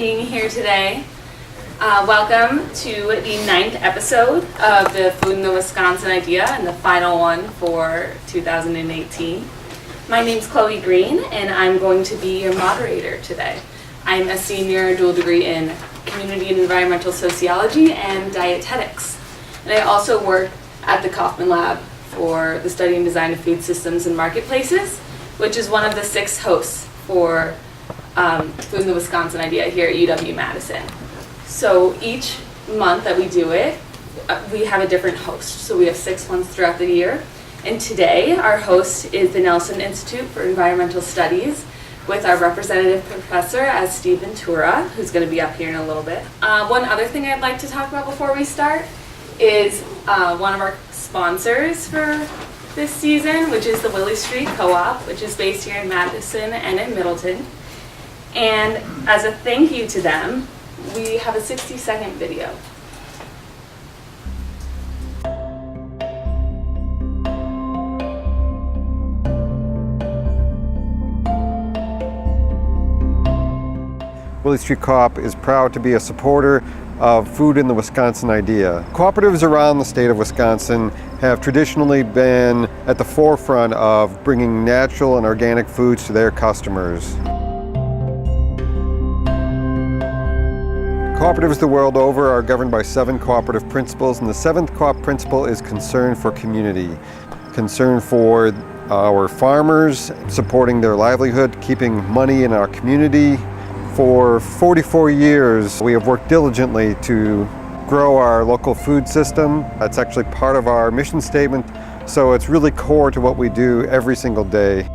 being here today. Welcome to the 9th episode of the Food in the Wisconsin Idea and the final one for 2018. My name's Chloe Green and I'm going to be your moderator today. I'm a senior dual degree in Community and Environmental Sociology and Dietetics. And I also work at the Kaufman Lab for the study and design of food systems and marketplaces, which is one of the 6 hosts for Food in the Wisconsin Idea here at UW-Madison. So each month that we do it, we have a different host. So we have 6 months throughout the year. And today, our host is the Nelson Institute for Environmental Studies with our representative professor as Steve Ventura, who's going to be up here in a little bit. One other thing I'd like to talk about before we start is one of our sponsors for this season, which is the Willie Street Co-op, which is based here in Madison and in Middleton. And as a thank you to them, we have a 60-second video. Willie Street Co-op is proud to be a supporter of Food in the Wisconsin Idea. Cooperatives around the state of Wisconsin have traditionally been at the forefront of bringing natural and organic foods to their customers. Cooperatives the world over are governed by 7 cooperative principles, and the 7th co-op principle is concern for community. Concern for our farmers, supporting their livelihood, keeping money in our community. For 44 years, we have worked diligently to grow our local food system. That's actually part of our mission statement, so it's really core to what we do every single day.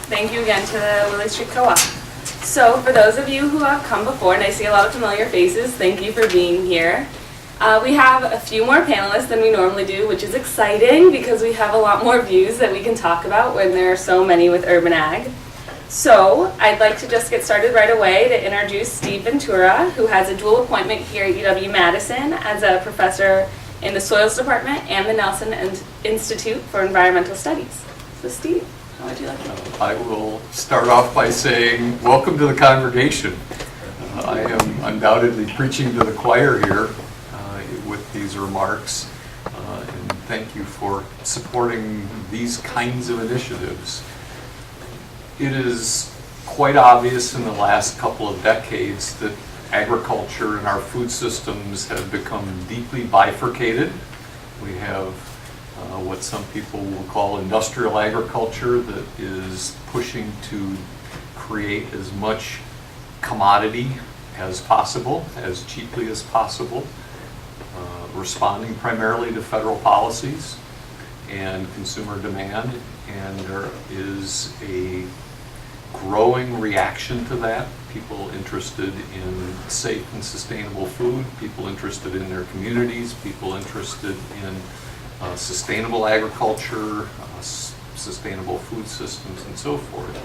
Thank you again to the Willie Street Co-op. So for those of you who have come before, and I see a lot of familiar faces, thank you for being here. We have a few more panelists than we normally do, which is exciting because we have a lot more views that we can talk about when there are so many with urban ag. So I'd like to just get started right away to introduce Steve Ventura, who has a dual appointment here at UW-Madison as a professor in the Soils Department and the Nelson Institute for Environmental Studies. So Steve, how would you like to? I will start off by saying welcome to the congregation. I am undoubtedly preaching to the choir here with these remarks, and thank you for supporting these kinds of initiatives. It is quite obvious in the last couple of decades that agriculture and our food systems have become deeply bifurcated. We have what some people will call industrial agriculture that is pushing to create as much commodity as possible, as cheaply as possible, responding primarily to federal policies and consumer demand. And there is a growing reaction to that. People interested in safe and sustainable food, people interested in their communities, people interested in sustainable agriculture, sustainable food systems, and so forth.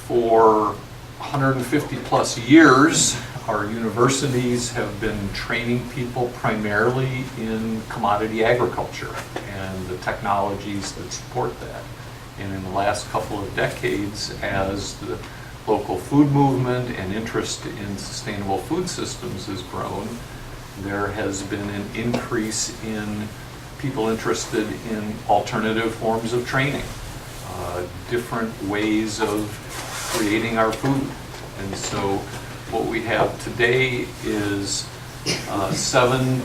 For 150 plus years, our universities have been training people primarily in commodity agriculture and the technologies that support that. And in the last couple of decades, as the local food movement and interest in sustainable food systems has grown, there has been an increase in people interested in alternative forms of training, different ways of creating our food. And so what we have today is 7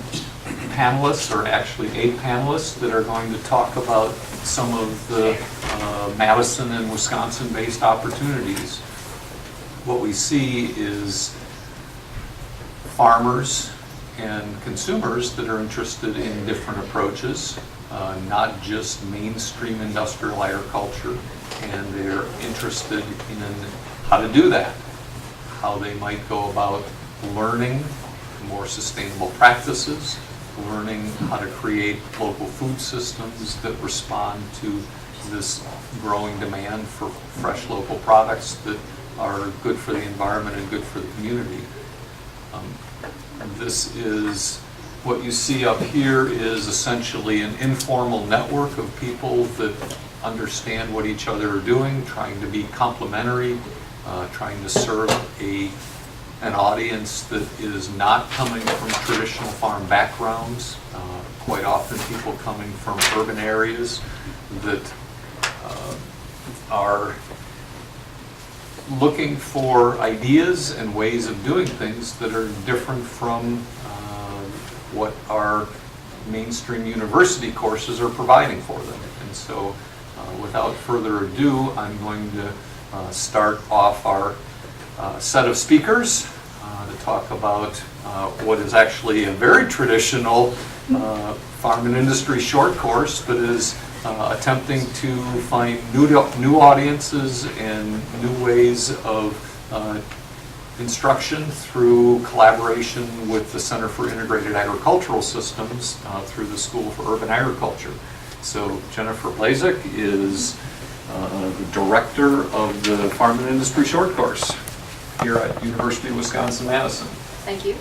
panelists, or actually 8 panelists, that are going to talk about some of the Madison and Wisconsin-based opportunities. What we see is farmers and consumers that are interested in different approaches, not just mainstream industrial agriculture, and they're interested in how to do that, how they might go about learning more sustainable practices, learning how to create local food systems that respond to this growing demand for fresh local products that are good for the environment and good for the community. This is, what you see up here is essentially an informal network of people that understand what each other are doing, trying to be complementary, trying to serve an audience that is not coming from traditional farm backgrounds. Quite often people coming from urban areas that are looking for ideas and ways of doing things that are different from what our mainstream university courses are providing for them. And so without further ado, I'm going to start off our set of speakers to talk about what is actually a very traditional farm and industry short course, but is attempting to find new audiences and new ways of instruction through collaboration with the Center for Integrated Agricultural Systems through the School for Urban Agriculture. So Jennifer Blazek is the director of the Farm and Industry Short Course here at University of Wisconsin-Madison. Thank you.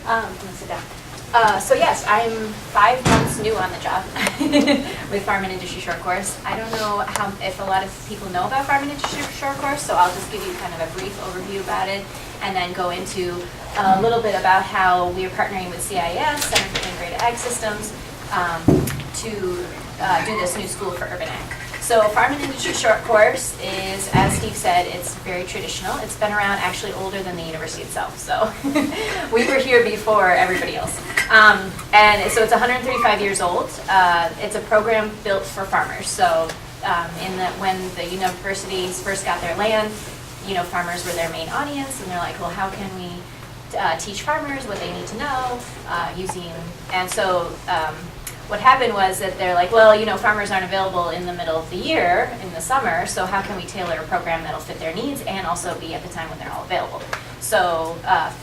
I'm going to sit down. So yes, I'm 5 months new on the job with Farm and Industry Short Course. I don't know if a lot of people know about Farm and Industry Short Course, so I'll just give you kind of a brief overview about it and then go into a little bit about how we are partnering with CIS, Center for Integrated Ag Systems, to do this new school for urban ag. So Farm and Industry Short Course is, as Steve said, it's very traditional. It's been around actually older than the university itself. So we were here before everybody else. And so it's 135 years old. It's a program built for farmers. So when the universities first got their land, farmers were their main audience, and they're like, well, how can we teach farmers what they need to know what happened was that they're like, well, farmers aren't available in the middle of the year, in the summer, so how can we tailor a program that'll fit their needs and also be at the time when they're all available? So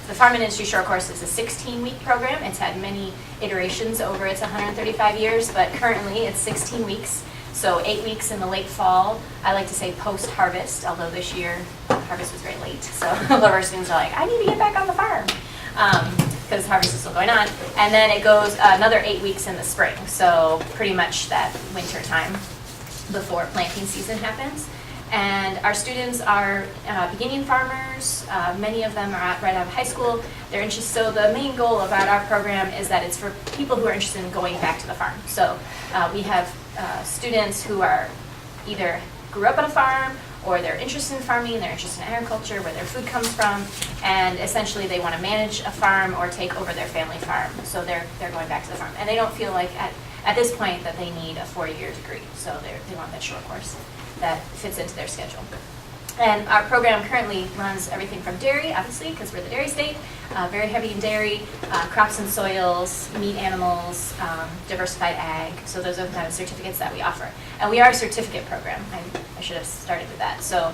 the Farm and Industry Short Course is a 16-week program. It's had many iterations over its 135 years, but currently it's 16 weeks. So 8 weeks in the late fall. I like to say post-harvest, although this year harvest was very late. So a lot of our students are like, I need to get back on the farm. Because harvest is still going on. And then it goes another 8 weeks in the spring, so pretty much that winter time before planting season happens. And our students are beginning farmers. Many of them are right out of high school. They're interested. So the main goal about our program is that it's for people who are interested in going back to the farm. So we have students who are either grew up on a farm, or they're interested in farming, they're interested in agriculture, where their food comes from, and essentially they want to manage a farm or take over their family farm. So they're going back to the farm. And they don't feel like at this point that they need a 4-year degree. So they want that short course that fits into their schedule. And our program currently runs everything from dairy, obviously, because we're the dairy state, very heavy in dairy, crops and soils, meat animals, diversified ag. So those are the kind of certificates that we offer. And we are a certificate program. I should have started with that. So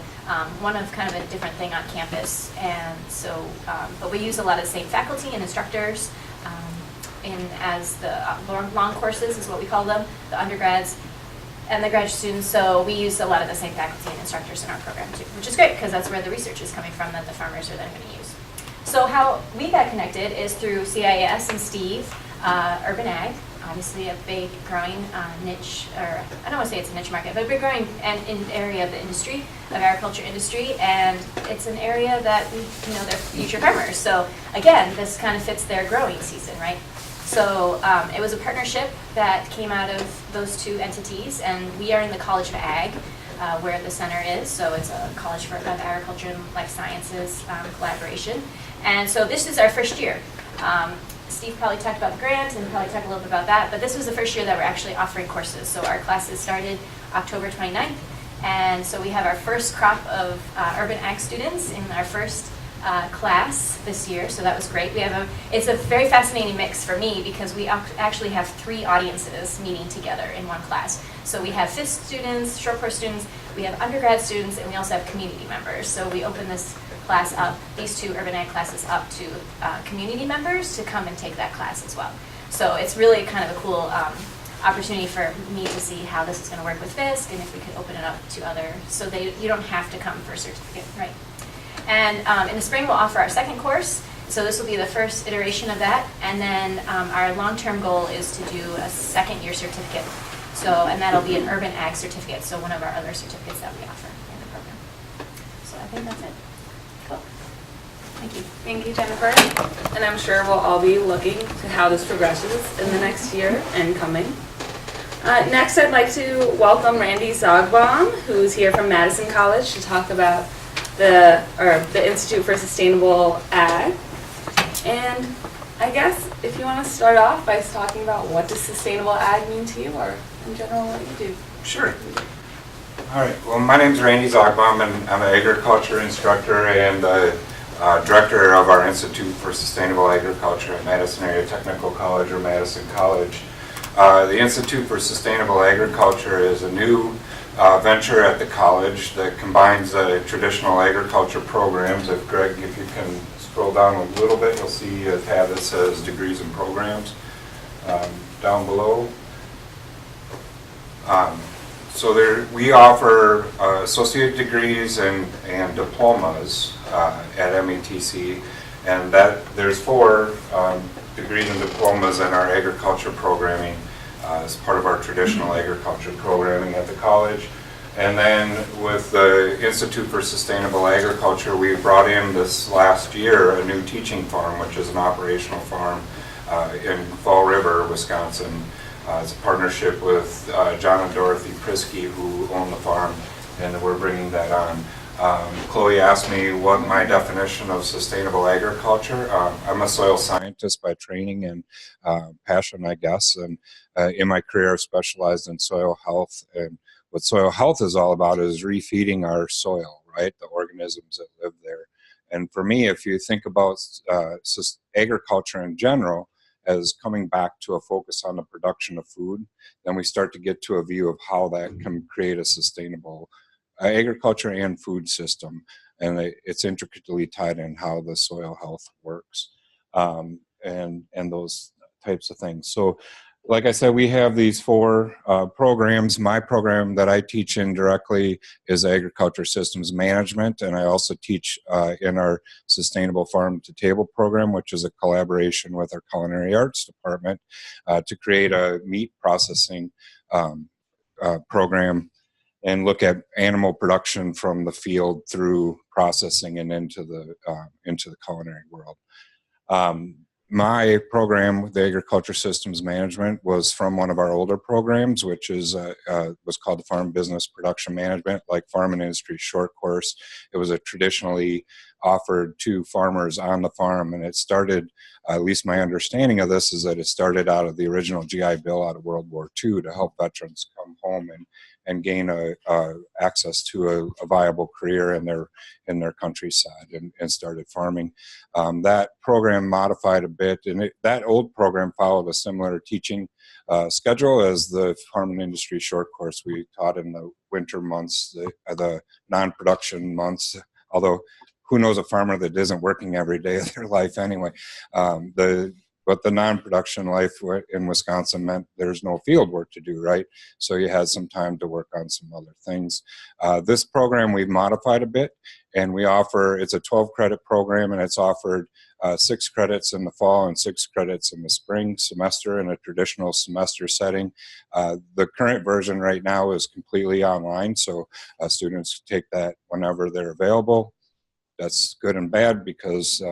one of kind of a different thing on campus. And so, but we use a lot of the same faculty and instructors as the long courses is what we call them, the undergrads and the graduate students, so we use a lot of the same faculty and instructors in our program too, which is great because that's where the research is coming from that the farmers are then going to use. So how we got connected is through CIS and Steve, urban ag, obviously a big growing niche, or I don't want to say it's a niche market, but a big growing area of the industry, of agriculture industry, and it's an area that they're future farmers. So again, this kind of fits their growing season, right? So it was a partnership that came out of those two entities, and we are in the College of Ag, where the center is. So it's a College of Agriculture and Life Sciences collaboration. And so this is our first year. Steve probably talked about the grant and probably talked a little bit about that, but this was the first year that we're actually offering courses. So our classes started October 29th, and so we have our first crop of urban ag students in our first class this year, so that was great. It's a very fascinating mix for me because we actually have 3 audiences meeting together in one class. So we have fifth students, short course students, we have undergrad students, and we also have community members. So we open this class up, these 2 urban ag classes up to community members to come and take that class as well. So it's really kind of a cool opportunity for me to see how this is going to work with FISC and if we could open it up to other, so you don't have to come for a certificate, right? And in the spring, we'll offer our second course. So this will be the first iteration of that. And then our long-term goal is to do a second-year certificate. So, and that'll be an urban ag certificate, so one of our other certificates that we offer in the program. So I think that's it. Cool. Thank you. Thank you, Jennifer. And I'm sure we'll all be looking to how this progresses in the next year and coming. Next, I'd like to welcome Randy Zogbaum, who's here from Madison College to talk about the Institute for Sustainable Ag. And I guess if you want to start off by talking about what does sustainable ag mean to you, or in general what you do. Sure. All right. Well, my name is Randy Zogbaum, and I'm an agriculture instructor and director of our Institute for Sustainable Agriculture at Madison Area Technical College, or Madison College. The Institute for Sustainable Agriculture is a new venture at the college that combines traditional agriculture programs. If Greg, if you can scroll down a little bit, you'll see a tab that says degrees and programs down below. So we offer associate degrees and diplomas at METC, and there's 4 degrees and diplomas in our agriculture programming as part of our traditional agriculture programming at the college. And then with the Institute for Sustainable Agriculture, we brought in this last year a new teaching farm, which is an operational farm in Fall River, Wisconsin. It's a partnership with John and Dorothy Prisky, who own the farm, and we're bringing that on. Chloe asked me what my definition of sustainable agriculture. I'm a soil scientist by training and passion, I guess, and in my career I've specialized in soil health, and what soil health is all about is refeeding our soil, right? The organisms that live there. And for me, if you think about agriculture in general as coming back to a focus on the production of food, then we start to get to a view of how that can create a sustainable agriculture and food system. And it's intricately tied in how the soil health works and those types of things. So like I said, we have these 4 programs. My program that I teach in directly is agriculture systems management, and I also teach in our sustainable farm to table program, which is a collaboration with our culinary arts department to create a meat processing program and look at animal production from the field through processing and into the culinary world. My program, the Agriculture Systems Management, was from one of our older programs, which is was called the Farm Business Production Management, like Farm and Industry Short Course. It was a traditionally offered to farmers on the farm, and it started, at least my understanding of this is that it started out of the original GI Bill out of World War II to help veterans come home and gain access to a viable career in their countryside and started farming. That program modified a bit, and that old program followed a similar teaching schedule as the Farm and Industry Short Course we taught in the winter months, the non-production months, although who knows a farmer that isn't working every day of their life anyway. But the non-production life in Wisconsin meant there's no field work to do, right? So you had some time to work on some other things. This program we've modified a bit, and it's a 12-credit program, and it's offered 6 credits in the fall and 6 credits in the spring semester in a traditional semester setting. The current version right now is completely online, so students take that whenever they're available. That's good and bad because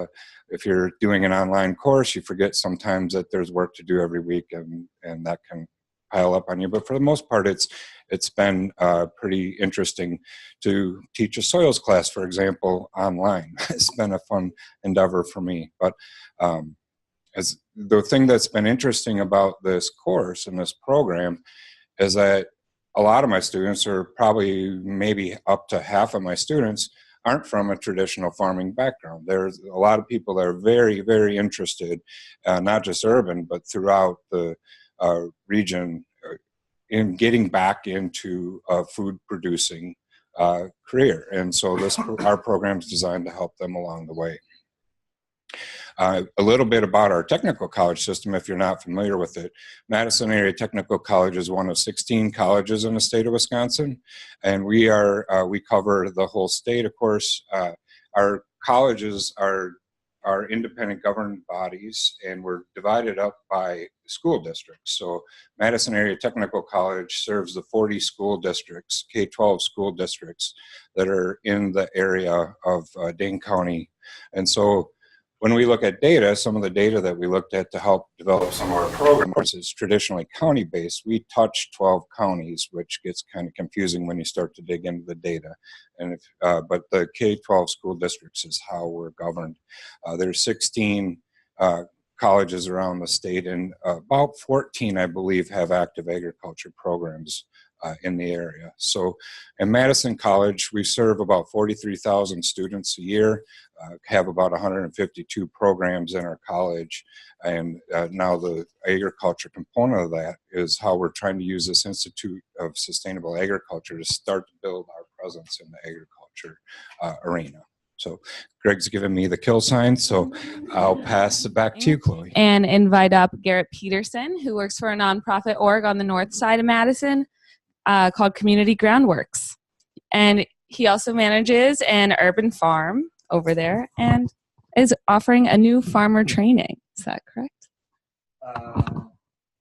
if you're doing an online course, you forget sometimes that there's work to do every week, and that can pile up on you. But for the most part, it's been pretty interesting to teach a soils class, for example, online. It's been a fun endeavor for me. But as the thing that's been interesting about this course and this program is that a lot of my students, or probably maybe up to half of my students, aren't from a traditional farming background. There's a lot of people that are very, very interested, not just urban, but throughout the region in getting back into a food producing career. And so our program is designed to help them along the way. A little bit about our technical college system, if you're not familiar with it. Madison Area Technical College is one of 16 colleges in the state of Wisconsin, and we cover the whole state, of course. Our colleges are independent governed bodies, and we're divided up by school districts. So Madison Area Technical College serves the 40 school districts, K-12 school districts that are in the area of Dane County. And so when we look at data, some of the data that we looked at to help develop some of our programs is traditionally county-based. We touch 12 counties, which gets kind of confusing when you start to dig into the data. And but the K-12 school districts is how we're governed. There's 16 colleges around the state, and about 14, I believe, have active agriculture programs in the area. So in Madison College, we serve about 43,000 students a year, have about 152 programs in our college, and now the agriculture component of that is how we're trying to use this Institute of Sustainable Agriculture to start to build our presence in the agriculture arena. So Greg's given me the kill sign, so I'll pass it back to you, Chloe. And invite up Garrett Peterson, who works for a nonprofit org on the north side of Madison called Community Groundworks. And he also manages an urban farm over there and is offering a new farmer training. Is that correct?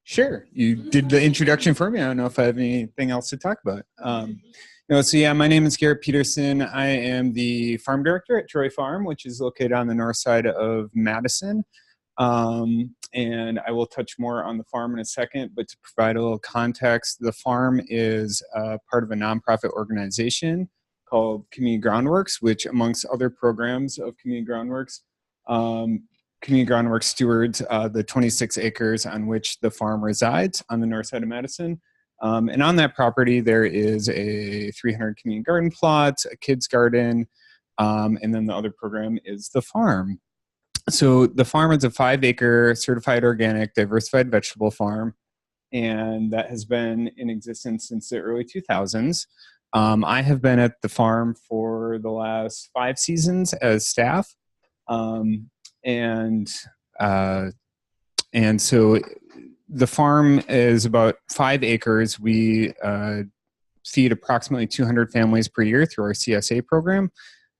Sure. You did the introduction for me. I don't know if I have anything else to talk about. So yeah, my name is Garrett Peterson. I am the farm director at Troy Farm, which is located on the north side of Madison. And I will touch more on the farm in a second, but to provide a little context, the farm is part of a nonprofit organization called Community Groundworks, which amongst other programs of Community Groundworks, Community Groundworks stewards the 26 acres on which the farm resides on the north side of Madison. And on that property, there is a 300 community garden plot, a kids garden, and then the other program is the farm. So the farm is a 5-acre certified organic diversified vegetable farm, and that has been in existence since the early 2000s. I have been at the farm for the last 5 seasons as staff, and so the farm is about 5 acres. We feed approximately 200 families per year through our CSA program.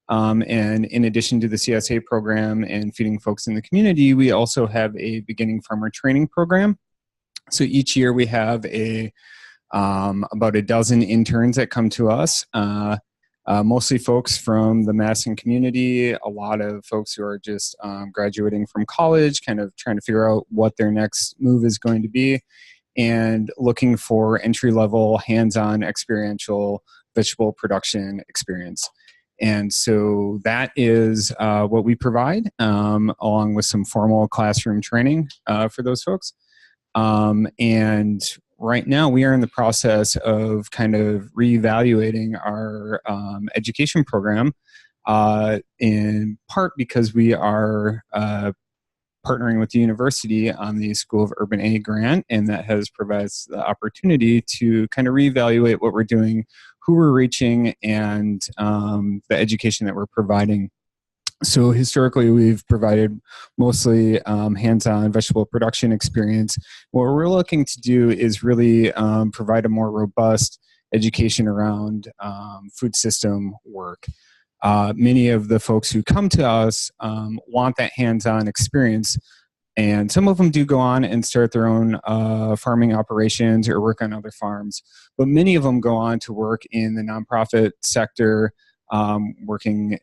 And in addition to the CSA program and feeding folks in the community, we also have a beginning farmer training program. So each year we have about a dozen interns that come to us, mostly folks from the Madison community, a lot of folks who are just graduating from college, kind of trying to figure out what their next move is going to be, and looking for entry-level, hands-on, experiential vegetable production experience. And so that is what we provide, along with some formal classroom training for those folks. And right now we are in the process of kind of reevaluating our education program, in part because we are partnering with the university on the School of Urban Ag grant, and that has provided the opportunity to kind of reevaluate what we're doing, who we're reaching, and the education that we're providing. So historically, we've provided mostly hands-on vegetable production experience. What we're looking to do is really provide a more robust education around food system work. Many of the folks who come to us want that hands-on experience, and some of them do go on and start their own farming operations or work on other farms. But many of them go on to work in the nonprofit sector, working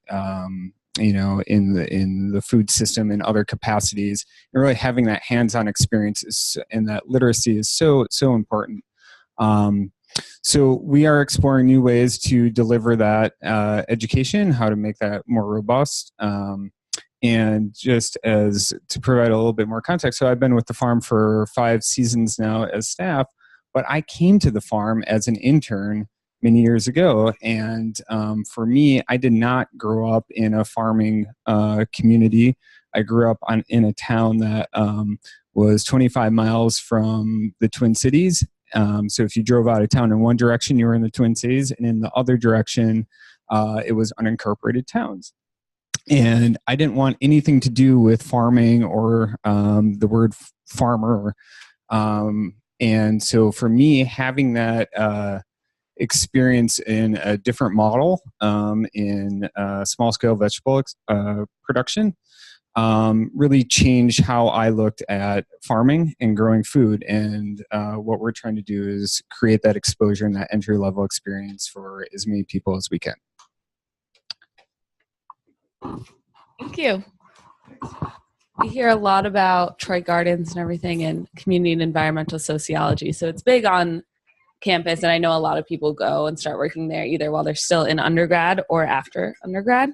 in the food system in other capacities, and really having that hands-on experience and that literacy is so important. So we are exploring new ways to deliver that education, how to make that more robust. And just as to provide a little bit more context, so I've been with the farm for 5 seasons now as staff, but I came to the farm as an intern many years ago. And for me, I did not grow up in a farming community. I grew up in a town that was 25 miles from the Twin Cities. So if you drove out of town in one direction, you were in the Twin Cities, and in the other direction, it was unincorporated towns. And I didn't want anything to do with farming or the word farmer. And so for me, having that experience in a different model in small-scale vegetable production really changed how I looked at farming and growing food. And what we're trying to do is create that exposure and that entry-level experience for as many people as we can. Thank you. We hear a lot about Troy Gardens and everything in community and environmental sociology. So it's big on campus, and I know a lot of people go and start working there either while they're still in undergrad or after undergrad.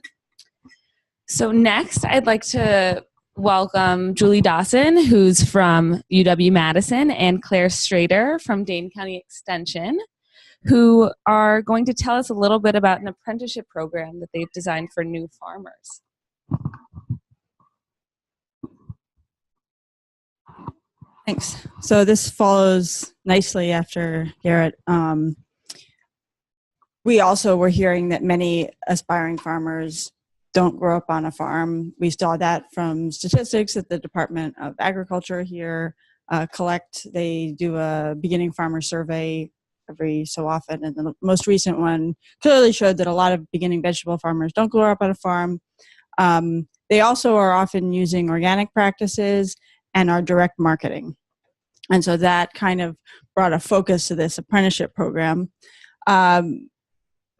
So next, I'd like to welcome Julie Dawson, who's from UW-Madison, and Claire Strader from Dane County Extension, who are going to tell us a little bit about an apprenticeship program that they've designed for new farmers. Thanks. So this follows nicely after Garrett. We also were hearing that many aspiring farmers don't grow up on a farm. We saw that from statistics that the Department of Agriculture here collect. They do a beginning farmer survey every so often, and the most recent one clearly showed that a lot of beginning vegetable farmers don't grow up on a farm. They also are often using organic practices and are direct marketing. And so that kind of brought a focus to this apprenticeship program.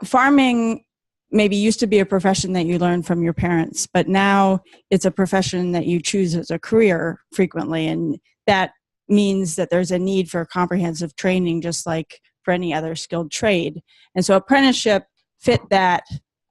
Farming maybe used to be a profession that you learned from your parents, but now it's a profession that you choose as a career frequently. And that means that there's a need for comprehensive training, just like for any other skilled trade. And so apprenticeship fit that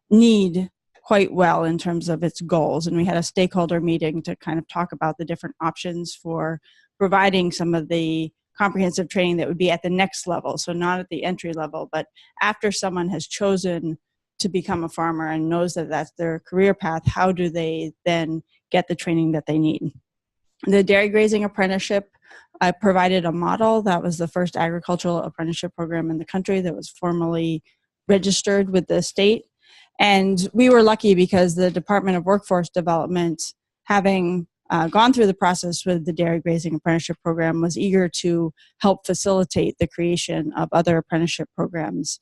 need quite well in terms of its goals. And we had a stakeholder meeting to kind of talk about the different options for providing some of the comprehensive training that would be at the next level. So not at the entry level, but after someone has chosen to become a farmer and knows that that's their career path, how do they then get the training that they need? The dairy grazing apprenticeship, I provided a model. That was the first agricultural apprenticeship program in the country that was formally registered with the state. And we were lucky because the Department of Workforce Development, having gone through the process with the dairy grazing apprenticeship program, was eager to help facilitate the creation of other apprenticeship programs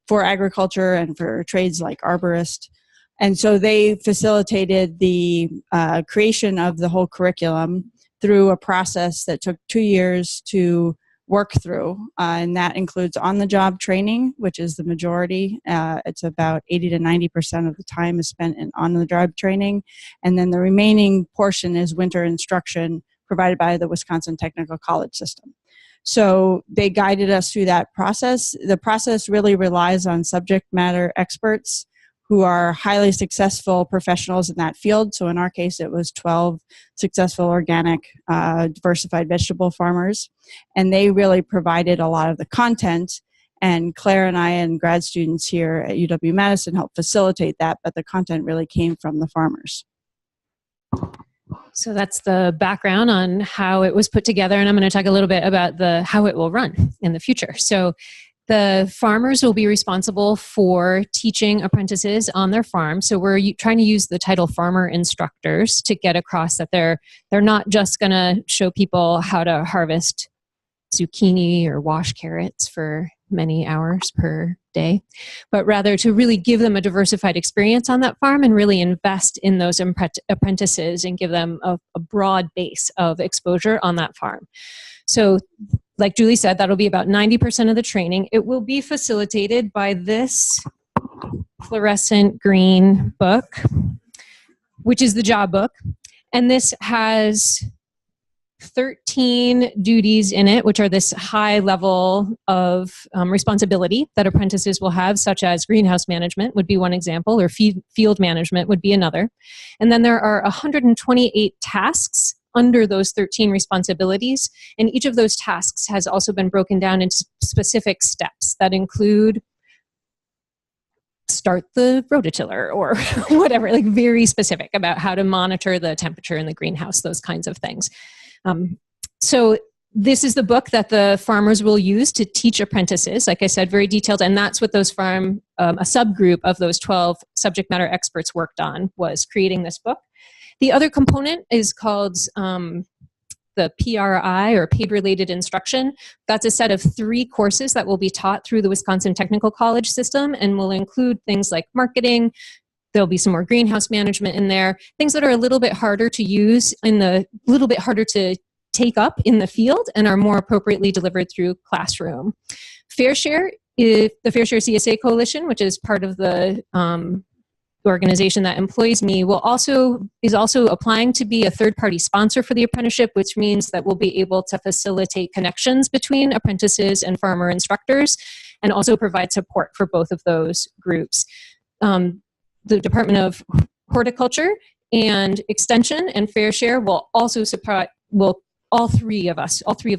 for agriculture and for trades like arborist. And so they facilitated the creation of the whole curriculum through a process that took 2 years to work through. And that includes on-the-job training, which is the majority. It's about 80 to 90% of the time is spent in on-the-job training. And then the remaining portion is winter instruction provided by the Wisconsin Technical College system. So they guided us through that process. The process really relies on subject matter experts who are highly successful professionals in that field. So in our case, it was 12 successful organic diversified vegetable farmers. And they really provided a lot of the content. And Claire and I and grad students here at UW-Madison helped facilitate that, but the content really came from the farmers. So that's the background on how it was put together. And I'm going to talk a little bit about how it will run in the future. So the farmers will be responsible for teaching apprentices on their farm. So we're trying to use the title farmer instructors to get across that they're not just going to show people how to harvest zucchini or wash carrots for many hours per day, but rather to really give them a diversified experience on that farm and really invest in those apprentices and give them a broad base of exposure on that farm. So like Julie said, that'll be about 90% of the training. It will be facilitated by this fluorescent green book, which is the job book. And this has 13 duties in it, which are this high level of responsibility that apprentices will have, such as greenhouse management would be one example, or field management would be another. And then there are 128 tasks under those 13 responsibilities. And each of those tasks has also been broken down into specific steps that include start the rototiller or whatever, like very specific about how to monitor the temperature in the greenhouse, those kinds of things. So this is the book that the farmers will use to teach apprentices. Like I said, very detailed, and that's what those a subgroup of those 12 subject matter experts worked on, was creating this book. The other component is called the PRI, or Paid Related Instruction. That's a set of 3 courses that will be taught through the Wisconsin Technical College system, and will include things like marketing. There'll be some more greenhouse management in there, things that are a little bit harder to use little bit harder to take up in the field and are more appropriately delivered through classroom. Fair Share, the Fair Share CSA Coalition, which is part of the organization that employs me, is also applying to be a third-party sponsor for the apprenticeship, which means that we'll be able to facilitate connections between apprentices and farmer instructors, and also provide support for both of those groups. The Department of Horticulture and Extension and Fair Share will also support, all three of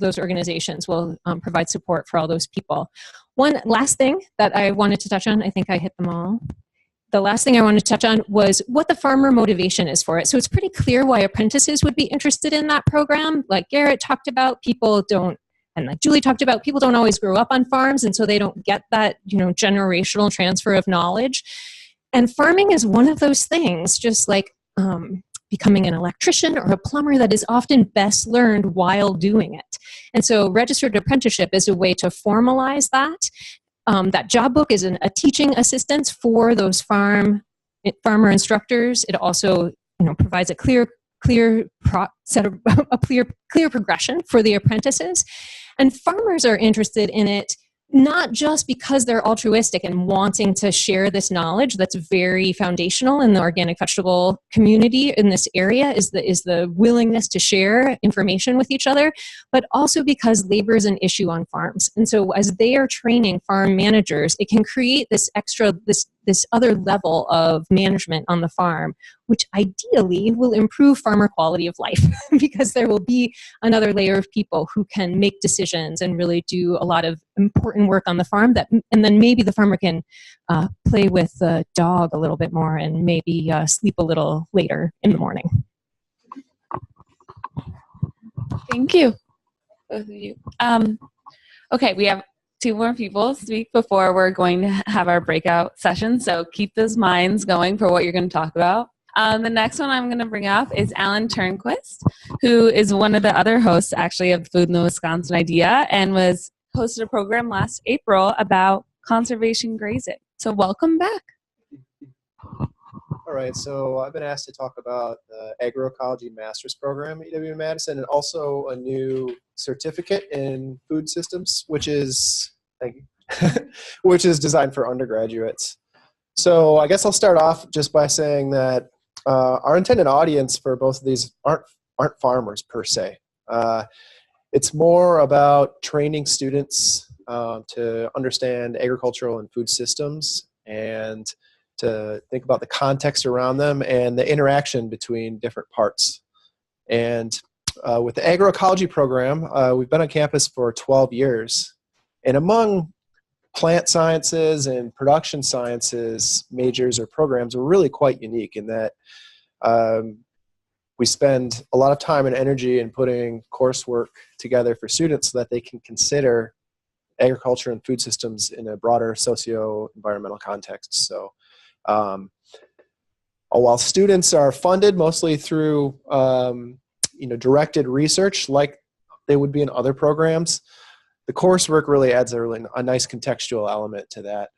those organizations will provide support for all those people. One last thing that I wanted to touch on, I think I hit them all. The last thing I wanted to touch on was what the farmer motivation is for it. So it's pretty clear why apprentices would be interested in that program. Like Garrett talked about, and like Julie talked about, people don't always grow up on farms, and so they don't get that, generational transfer of knowledge. And farming is one of those things, just like becoming an electrician or a plumber, that is often best learned while doing it. And so registered apprenticeship is a way to formalize that. That job book is a teaching assistance for those farmer instructors. It also, provides a clear progression for the apprentices. And farmers are interested in it not just because they're altruistic and wanting to share this knowledge that's very foundational in the organic vegetable community in this area, is the willingness to share information with each other, but also because labor is an issue on farms. And so as they are training farm managers, it can create this other level of management on the farm, which ideally will improve farmer quality of life because there will be another layer of people who can make decisions and really do a lot of important work on the farm, and then maybe the farmer can play with the dog a little bit more and maybe sleep a little later in the morning. Thank you, both of you. Okay, we have 2 more people speak before we're going to have our breakout session, so keep those minds going for what you're going to talk about. The next one I'm going to bring up is Alan Turnquist, who is one of the other hosts, actually, of Food in the Wisconsin Idea, and hosted a program last April about conservation grazing. So welcome back. All right, so I've been asked to talk about the agroecology master's program at UW-Madison, and also a new certificate in food systems, which is which is designed for undergraduates. So I guess I'll start off just by saying that our intended audience for both of these aren't farmers per se. It's more about training students to understand agricultural and food systems, and to think about the context around them and the interaction between different parts. And with the agroecology program, we've been on campus for 12 years. And among plant sciences and production sciences majors or programs, we're really quite unique in that we spend a lot of time and energy in putting coursework together for students so that they can consider agriculture and food systems in a broader socio-environmental context. So while students are funded mostly through directed research like they would be in other programs, the coursework really adds a nice contextual element to that.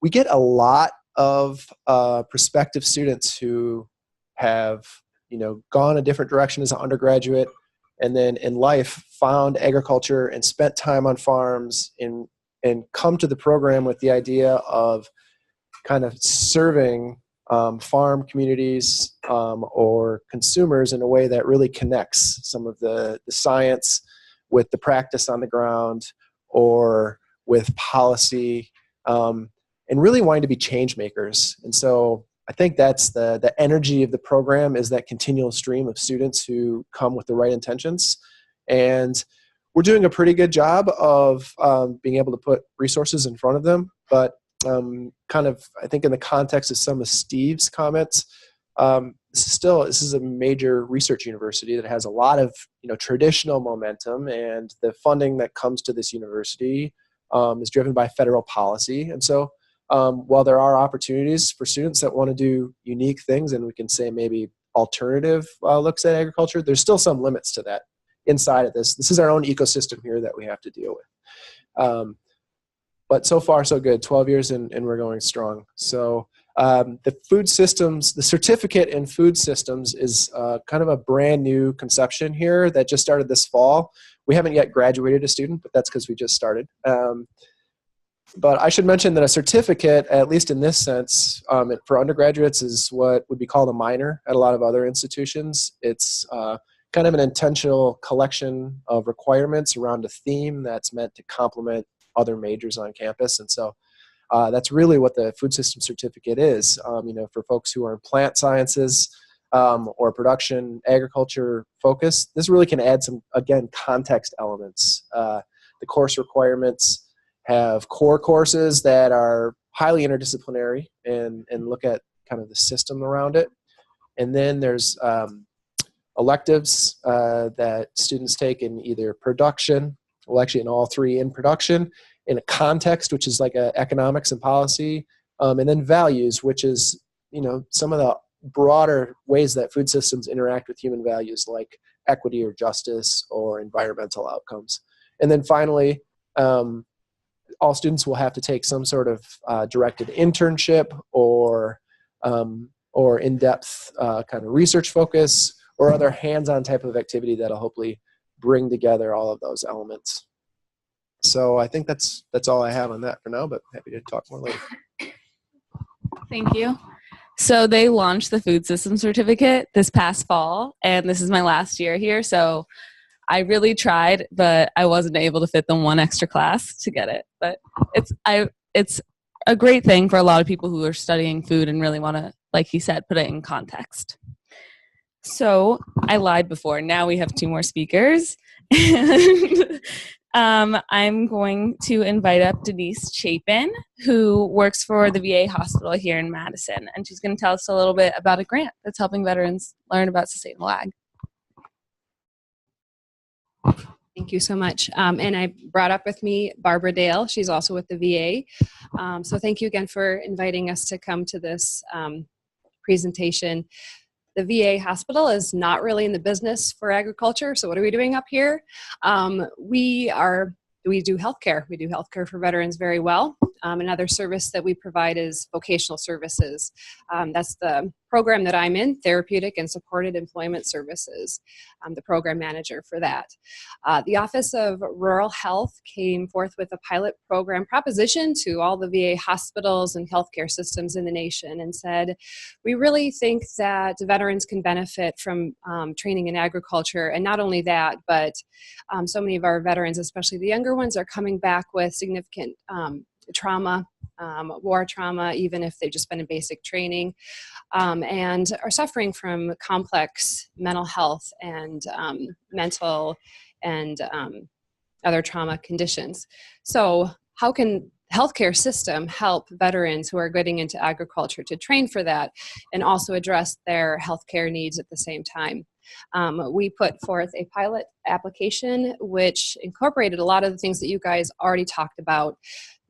We get a lot of prospective students who have gone a different direction as an undergraduate, and then in life found agriculture and spent time on farms and come to the program with the idea of kind of serving farm communities or consumers in a way that really connects some of the science with the practice on the ground or with policy, and really wanting to be change makers. And so I think that's the energy of the program, is that continual stream of students who come with the right intentions. And we're doing a pretty good job of being able to put resources in front of them, but kind of, I think in the context of some of Steve's comments, this is a major research university that has a lot of traditional momentum, and the funding that comes to this university is driven by federal policy. And so while there are opportunities for students that want to do unique things, and we can say maybe alternative looks at agriculture, there's still some limits to that inside of this. This is our own ecosystem here that we have to deal with. But so far so good, 12 years and we're going strong. So the food systems, the certificate in food systems is kind of a brand new conception here that just started this fall. We haven't yet graduated a student, but that's because we just started. But I should mention that a certificate, at least in this sense, for undergraduates is what would be called a minor at a lot of other institutions. It's kind of an intentional collection of requirements around a theme that's meant to complement other majors on campus. And so that's really what the food system certificate is. For folks who are in plant sciences or production, agriculture focus, this really can add some, again, context elements. The course requirements have core courses that are highly interdisciplinary and look at kind of the system around it. And then there's electives that students take in either production, well, actually in all three, in production, in a context, which is like economics and policy, and then values, which is, some of the broader ways that food systems interact with human values, like equity or justice or environmental outcomes. And then finally, all students will have to take some sort of directed internship or in-depth kind of research focus or other hands-on type of activity that'll hopefully bring together all of those elements. So I think that's all I have on that for now, but happy to talk more later. Thank you. So they launched the food system certificate this past fall, and this is my last year here. So I really tried, but I wasn't able to fit them one extra class to get it. But it's a great thing for a lot of people who are studying food and really want to, like he said, put it in context. So I lied before. Now we have two more speakers. I'm going to invite up Denise Chapin, who works for the VA hospital here in Madison, and she's going to tell us a little bit about a grant that's helping veterans learn about sustainable ag. Thank you so much. And I brought up with me Barbara Dale. She's also with the VA. So thank you again for inviting us to come to this presentation. The VA hospital is not really in the business for agriculture. So what are we doing up here? We do healthcare. We do healthcare for veterans very well. Another service that we provide is vocational services. That's the program that I'm in, Therapeutic and Supported Employment Services. I'm the program manager for that. The Office of Rural Health came forth with a pilot program proposition to all the VA hospitals and healthcare systems in the nation and said, we really think that veterans can benefit from training in agriculture. And not only that, but so many of our veterans, especially the younger ones, are coming back with significant trauma, war trauma, even if they've just been in basic training, and are suffering from complex mental health and mental and other trauma conditions. So how can healthcare system help veterans who are getting into agriculture to train for that and also address their healthcare needs at the same time? We put forth a pilot application which incorporated a lot of the things that you guys already talked about.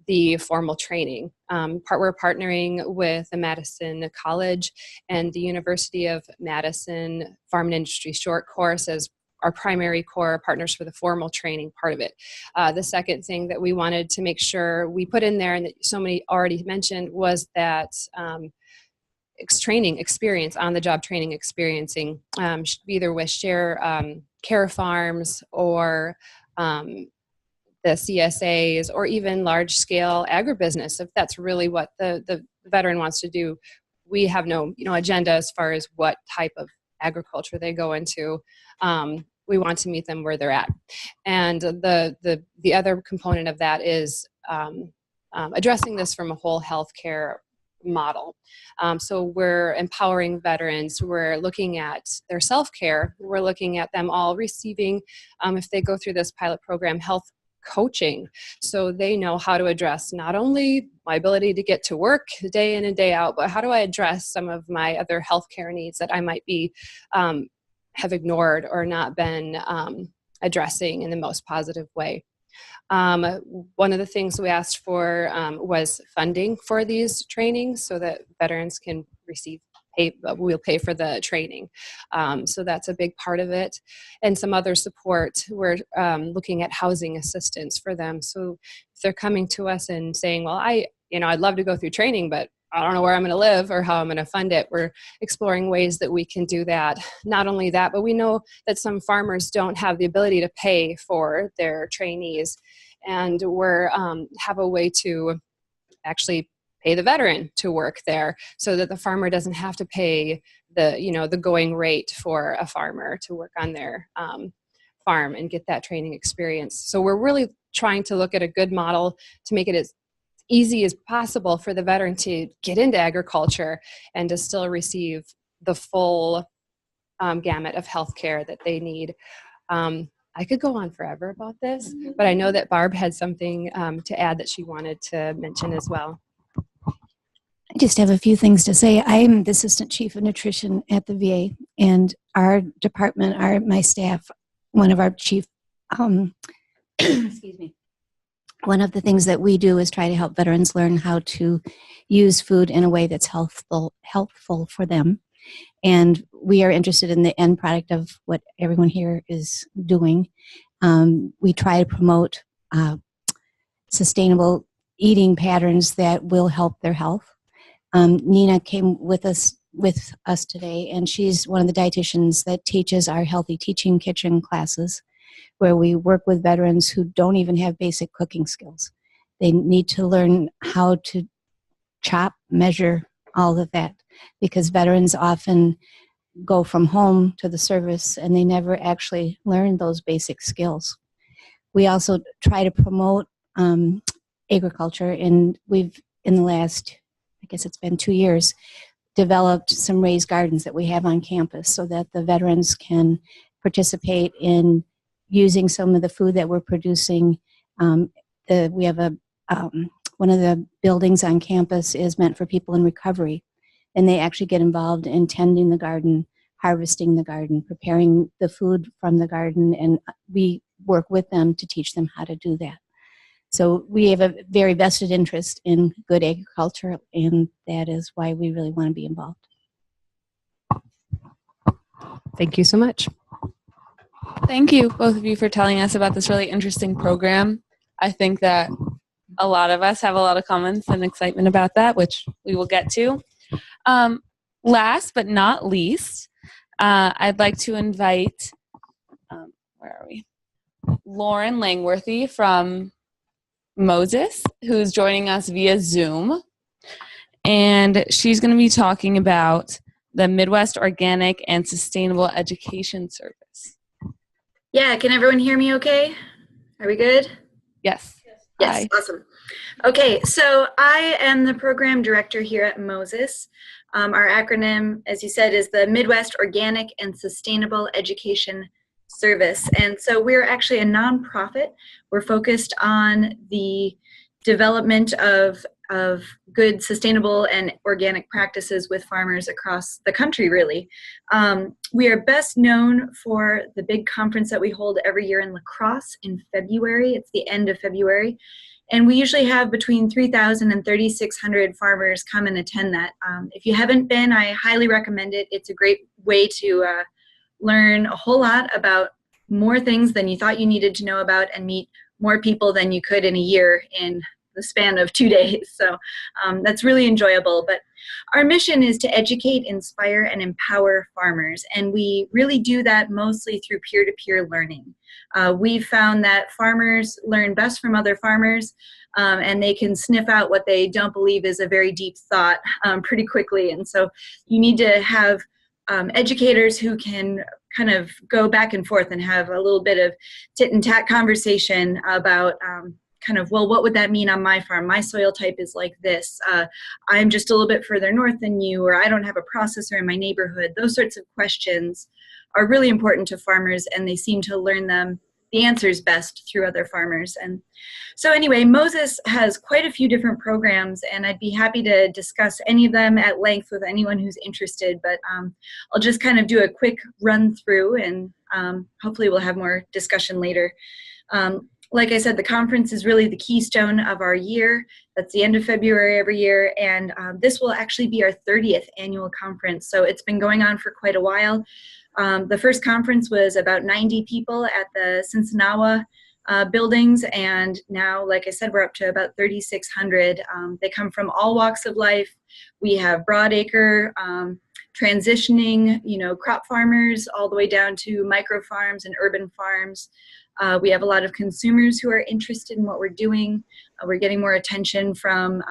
The formal training. We're partnering with the Madison College and the University of Madison Farm and Industry Short Course as our primary core partners for the formal training part of it. The second thing that we wanted to make sure we put in there and that so many already mentioned was that training experience, on-the-job training experiencing, either with share care farms or the CSAs, or even large-scale agribusiness, if that's really what the veteran wants to do. We have no agenda as far as what type of agriculture they go into. We want to meet them where they're at. And the other component of that is addressing this from a whole healthcare model. So we're empowering veterans. We're looking at their self-care. We're looking at them all receiving, if they go through this pilot program, health coaching, so they know how to address not only my ability to get to work day in and day out, but how do I address some of my other healthcare needs that I might be have ignored or not been addressing in the most positive way. One of the things we asked for was funding for these trainings so that veterans can we'll pay for the training. So that's a big part of it. And some other support. We're looking at housing assistance for them. So if they're coming to us and saying, well, I'd love to go through training, but I don't know where I'm going to live or how I'm going to fund it. We're exploring ways that we can do that. Not only that, but we know that some farmers don't have the ability to pay for their trainees. And we're have a way to actually pay the veteran to work there so that the farmer doesn't have to pay the going rate for a farmer to work on their farm and get that training experience. So we're really trying to look at a good model to make it as easy as possible for the veteran to get into agriculture and to still receive the full gamut of healthcare that they need. I could go on forever about this, but I know that Barb had something to add that she wanted to mention as well. I just have a few things to say. I'm the assistant chief of nutrition at the VA, and our department, my staff, one of our chief, excuse me, one of the things that we do is try to help veterans learn how to use food in a way that's helpful for them. And we are interested in the end product of what everyone here is doing. We try to promote sustainable eating patterns that will help their health. Nina came with us today, and she's one of the dietitians that teaches our Healthy Teaching Kitchen classes, where we work with veterans who don't even have basic cooking skills. They need to learn how to chop, measure, all of that, because veterans often go from home to the service and they never actually learn those basic skills. We also try to promote agriculture, and we've, in the last, I guess it's been 2 years, developed some raised gardens that we have on campus so that the veterans can participate in using some of the food that we're producing. We have one of the buildings on campus is meant for people in recovery, and they actually get involved in tending the garden, harvesting the garden, preparing the food from the garden, and we work with them to teach them how to do that. So we have a very vested interest in good agriculture, and that is why we really want to be involved. Thank you so much. Thank you, both of you, for telling us about this really interesting program. I think that a lot of us have a lot of comments and excitement about that, which we will get to. Last but not least, I'd like to invite, Lauran Langworthy from Moses, who's joining us via Zoom. And she's going to be talking about the Midwest Organic and Sustainable Education Service. Yeah, can everyone hear me okay? Are we good? Yes. Yes, Hi. awesome. Okay, so I am the program director here at Moses. Our acronym, as you said, is the Midwest Organic and Sustainable Education Service. And so we're actually a nonprofit. We're focused on the development of good, sustainable, and organic practices with farmers across the country, really. We are best known for the big conference that we hold every year in La Crosse in February. It's the end of February. And we usually have between 3,000 and 3,600 farmers come and attend that. If you haven't been, I highly recommend it. It's a great way to learn a whole lot about more things than you thought you needed to know about and meet more people than you could in a year in the span of 2 days. So that's really enjoyable. But our mission is to educate, inspire, and empower farmers. And we really do that mostly through peer-to-peer learning. We've found that farmers learn best from other farmers, and they can sniff out what they don't believe is a very deep thought pretty quickly. And so you need to have educators who can kind of go back and forth and have a little bit of tit and tat conversation about kind of, well, what would that mean on my farm? My soil type is like this. I'm just a little bit further north than you, or I don't have a processor in my neighborhood. Those sorts of questions are really important to farmers, and they seem to learn them the answers best through other farmers. And so anyway, Moses has quite a few different programs, and I'd be happy to discuss any of them at length with anyone who's interested, but I'll just kind of do a quick run through, and hopefully we'll have more discussion later. Like I said, the conference is really the keystone of our year. That's the end of February every year, and this will actually be our 30th annual conference, so it's been going on for quite a while. The first conference was about 90 people at the Sinsinawa buildings, and now, like I said, we're up to about 3,600. They come from all walks of life. We have broadacre, transitioning, crop farmers, all the way down to micro farms and urban farms. We have a lot of consumers who are interested in what we're doing. We're getting more attention from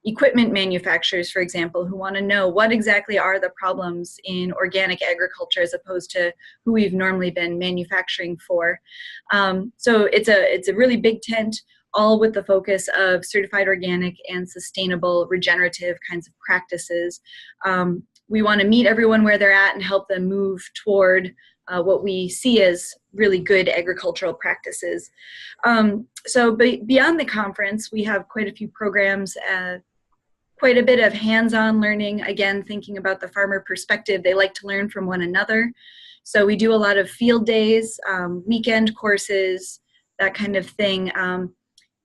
equipment manufacturers, for example, who want to know what exactly are the problems in organic agriculture as opposed to who we've normally been manufacturing for. So it's a really big tent, all with the focus of certified organic and sustainable regenerative kinds of practices. We want to meet everyone where they're at and help them move toward what we see as really good agricultural practices. So beyond the conference, we have quite a few programs, quite a bit of hands-on learning, again, thinking about the farmer perspective. They like to learn from one another. So we do a lot of field days, weekend courses, that kind of thing.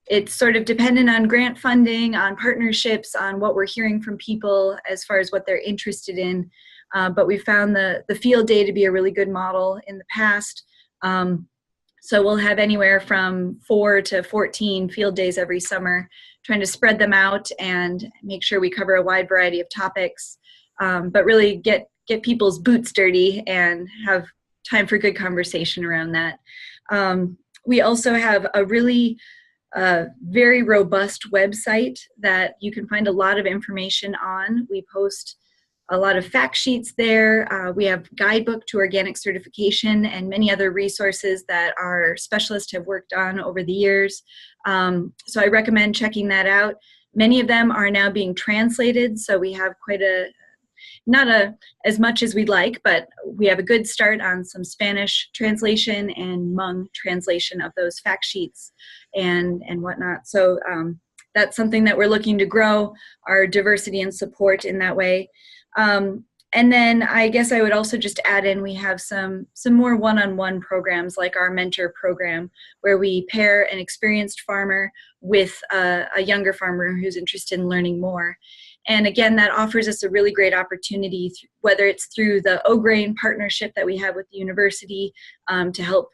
It's sort of dependent on grant funding, on partnerships, on what we're hearing from people as far as what they're interested in. But we found the field day to be a really good model in the past. So we'll have anywhere from 4 to 14 field days every summer, trying to spread them out and make sure we cover a wide variety of topics, but really get people's boots dirty and have time for good conversation around that. We also have a really very robust website that you can find a lot of information on. We post a lot of fact sheets there. We have guidebook to organic certification and many other resources that our specialists have worked on over the years. So I recommend checking that out. Many of them are now being translated, so we have quite not as much as we'd like, but we have a good start on some Spanish translation and Hmong translation of those fact sheets and whatnot. So that's something that we're looking to grow, our diversity and support in that way. And then I guess I would also just add in, we have some more one-on-one programs like our mentor program, where we pair an experienced farmer with a younger farmer who's interested in learning more. And again, that offers us a really great opportunity, whether it's through the O-Grain partnership that we have with the university to help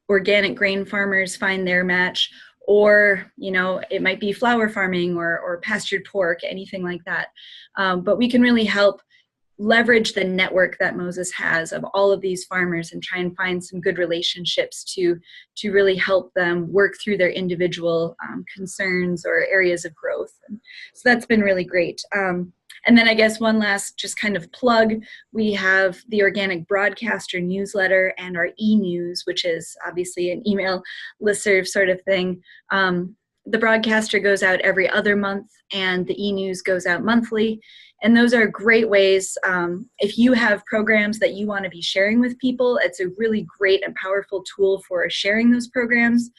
organic grain farmers find their match, or, it might be flower farming or pastured pork, anything like that. But we can really help leverage the network that Moses has of all of these farmers and try and find some good relationships to really help them work through their individual concerns or areas of growth. And so that's been really great. And then I guess one last just kind of plug, we have the Organic Broadcaster newsletter and our e-news, which is obviously an email listserv sort of thing. The broadcaster goes out every other month and the e-news goes out monthly. And those are great ways, if you have programs that you want to be sharing with people, it's a really great and powerful tool for sharing those programs.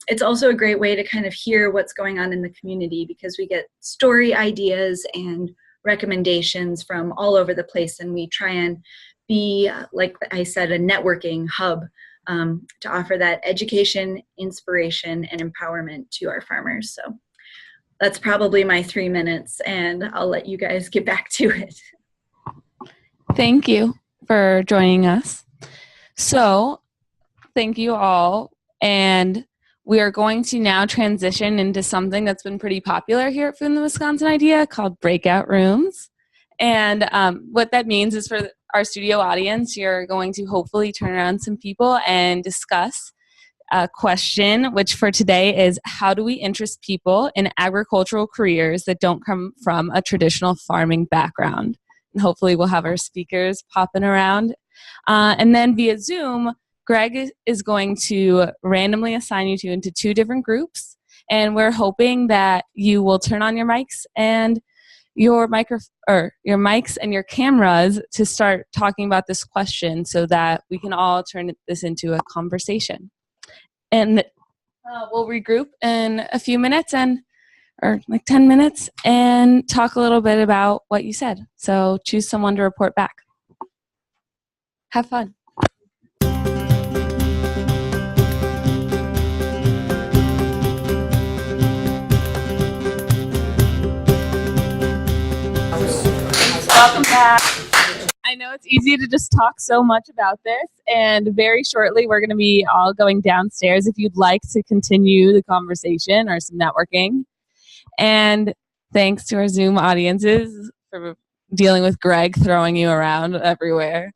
It's also a great way to kind of hear what's going on in the community, because we get story ideas and recommendations from all over the place, and we try and be, like I said, a networking hub to offer that education, inspiration, and empowerment to our farmers. So that's probably my 3 minutes, and I'll let you guys get back to it. Thank you for joining us. So, thank you all. And we are going to now transition into something that's been pretty popular here at Food in the Wisconsin Idea called breakout rooms. And what that means is, for our studio audience, you're going to hopefully turn around some people and discuss a question, which for today is, how do we interest people in agricultural careers that don't come from a traditional farming background? And hopefully we'll have our speakers popping around. And then via Zoom, Greg is going to randomly assign you into 2 different groups. And we're hoping that you will turn on your mics and your your mics and your cameras to start talking about this question so that we can all turn this into a conversation. And we'll regroup in a few minutes or like 10 minutes and talk a little bit about what you said. So choose someone to report back. Have fun. Welcome back. I know it's easy to just talk so much about this, and very shortly we're going to be all going downstairs if you'd like to continue the conversation or some networking. And thanks to our Zoom audiences for dealing with Greg throwing you around everywhere.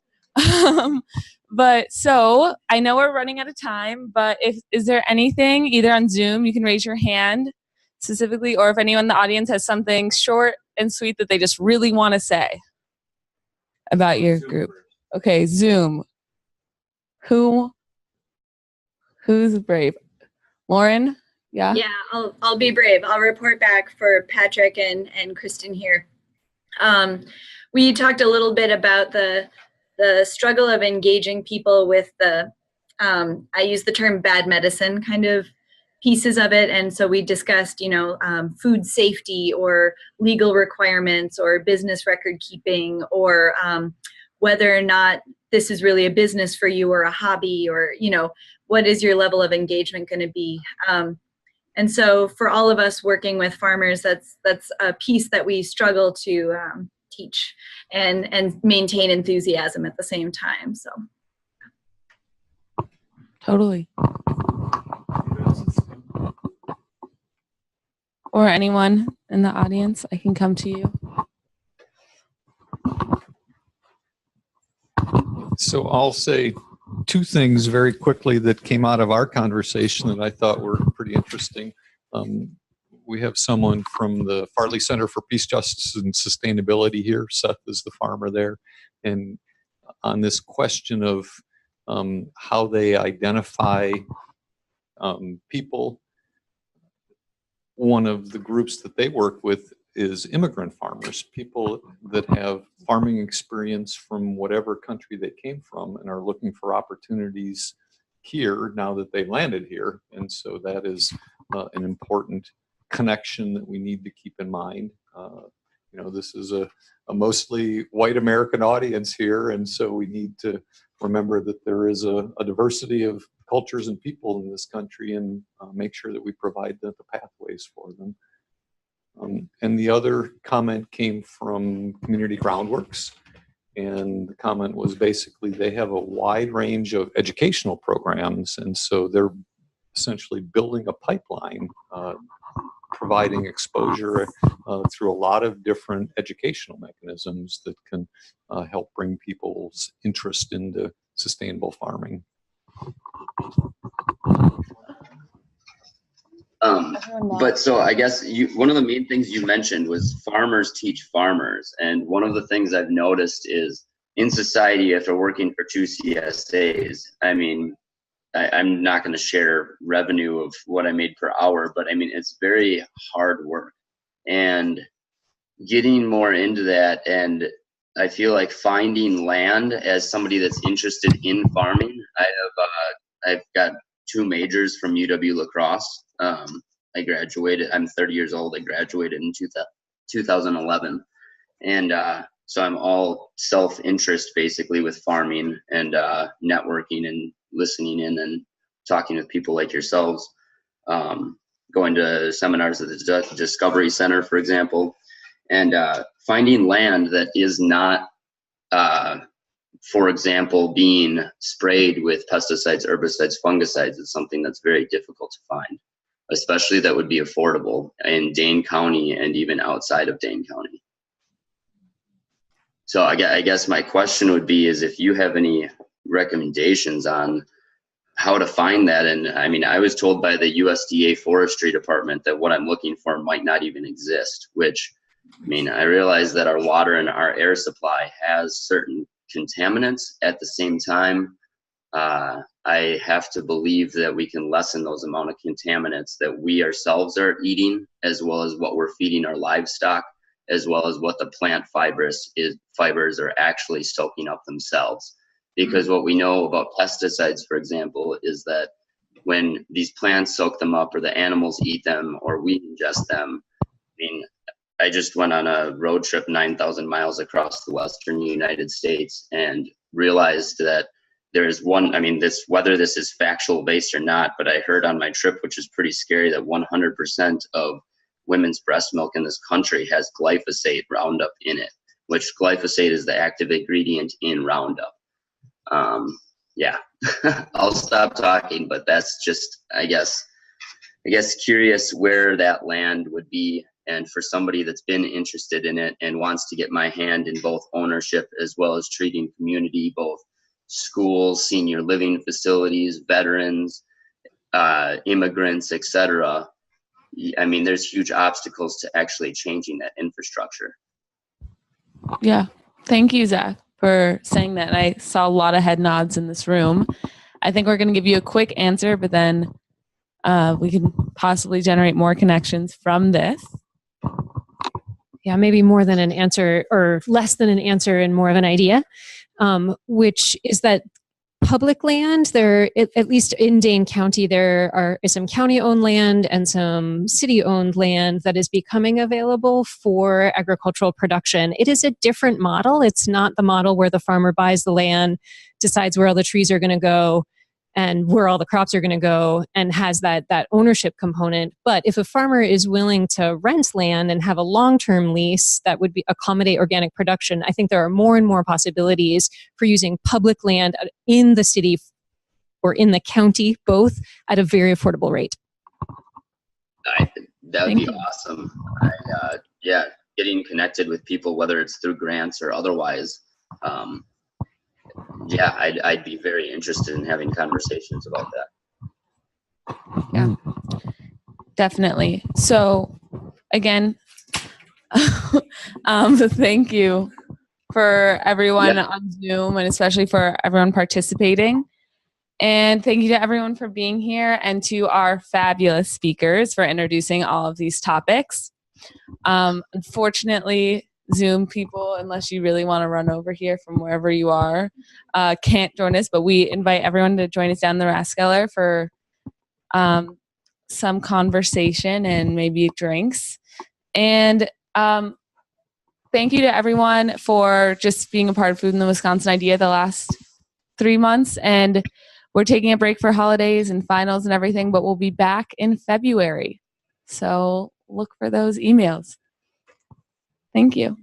But so I know we're running out of time, but is there anything either on Zoom you can raise your hand specifically, or if anyone in the audience has something short and sweet that they just really want to say about your group? Okay, Zoom. Who's brave? Lauran? Yeah? Yeah, I'll be brave. I'll report back for Patrick and Kristen here. We talked a little bit about the struggle of engaging people with the, I use the term bad medicine kind of pieces of it. And so we discussed, food safety or legal requirements or business record keeping or whether or not this is really a business for you or a hobby or, what is your level of engagement going to be? And so for all of us working with farmers, that's a piece that we struggle to teach and maintain enthusiasm at the same time. So. Totally. Or anyone in the audience, I can come to you. So I'll say two things very quickly that came out of our conversation that I thought were pretty interesting. We have someone from the Farley Center for Peace, Justice, and Sustainability here. Seth is the farmer there. And on this question of how they identify people, one of the groups that they work with is immigrant farmers, people that have farming experience from whatever country they came from and are looking for opportunities here now that they landed here. And so that is an important connection that we need to keep in mind. This is a mostly white American audience here, and so we need to remember that there is a diversity of cultures and people in this country and make sure that we provide the pathways for them. And the other comment came from Community Groundworks, and the comment was basically they have a wide range of educational programs, and so they're essentially building a pipeline, providing exposure through a lot of different educational mechanisms that can help bring people's interest into sustainable farming. But so I guess one of the main things you mentioned was farmers teach farmers. And one of the things I've noticed is in society, after working for 2 CSAs, I'm not going to share revenue of what I made per hour, but it's very hard work and getting more into that. And I feel like finding land as somebody that's interested in farming. I've got 2 majors from UW-La Crosse. I graduated, I'm 30 years old. I graduated in 2011. And so I'm all self-interest basically with farming and networking and listening in and talking with people like yourselves, going to seminars at the Discovery Center, for example, and finding land that is not, for example, being sprayed with pesticides, herbicides, fungicides is something that's very difficult to find, especially that would be affordable in Dane County and even outside of Dane County. So I guess my question would be is if you have any recommendations on how to find that. And I was told by the USDA Forestry Department that what I'm looking for might not even exist, which, I realize that our water and our air supply has certain contaminants. At the same time, I have to believe that we can lessen those amount of contaminants that we ourselves are eating, as well as what we're feeding our livestock, as well as what the plant fibers are actually soaking up themselves. Because what we know about pesticides, for example, is that when these plants soak them up or the animals eat them or we ingest them, I mean, I just went on a road trip 9,000 miles across the western United States and realized that there is one, I mean, whether this is factual based or not, but I heard on my trip, which is pretty scary, that 100% of women's breast milk in this country has glyphosate Roundup in it, which glyphosate is the active ingredient in Roundup. Yeah, I'll stop talking, but that's just, I guess curious where that land would be. And for somebody that's been interested in it and wants to get my hand in both ownership as well as treating community, both schools, senior living facilities, veterans, immigrants, etc. I mean, there's huge obstacles to actually changing that infrastructure. Yeah. Thank you, Zach, for saying that. I saw a lot of head nods in this room. I think we're going to give you a quick answer, but then we can possibly generate more connections from this. Yeah, maybe more than an answer or less than an answer and more of an idea, which is that public land, there, at least in Dane County, there is some county-owned land and some city-owned land that is becoming available for agricultural production. It is a different model. It's not the model where the farmer buys the land, decides where all the trees are going to go, and where all the crops are going to go, and has that ownership component. But if a farmer is willing to rent land and have a long-term lease that would accommodate organic production, I think there are more and more possibilities for using public land in the city or in the county, both at a very affordable rate. That would be awesome. Yeah, getting connected with people, whether it's through grants or otherwise. Yeah, I'd be very interested in having conversations about that. Yeah, definitely. So again, thank you for everyone on Zoom and especially for everyone participating. And thank you to everyone for being here and to our fabulous speakers for introducing all of these topics. Unfortunately, Zoom people, unless you really want to run over here from wherever you are, can't join us, but we invite everyone to join us down the Rathskeller for some conversation and maybe drinks. And thank you to everyone for just being a part of Food in the Wisconsin Idea the last 3 months. And we're taking a break for holidays and finals and everything, but we'll be back in February. So look for those emails. Thank you.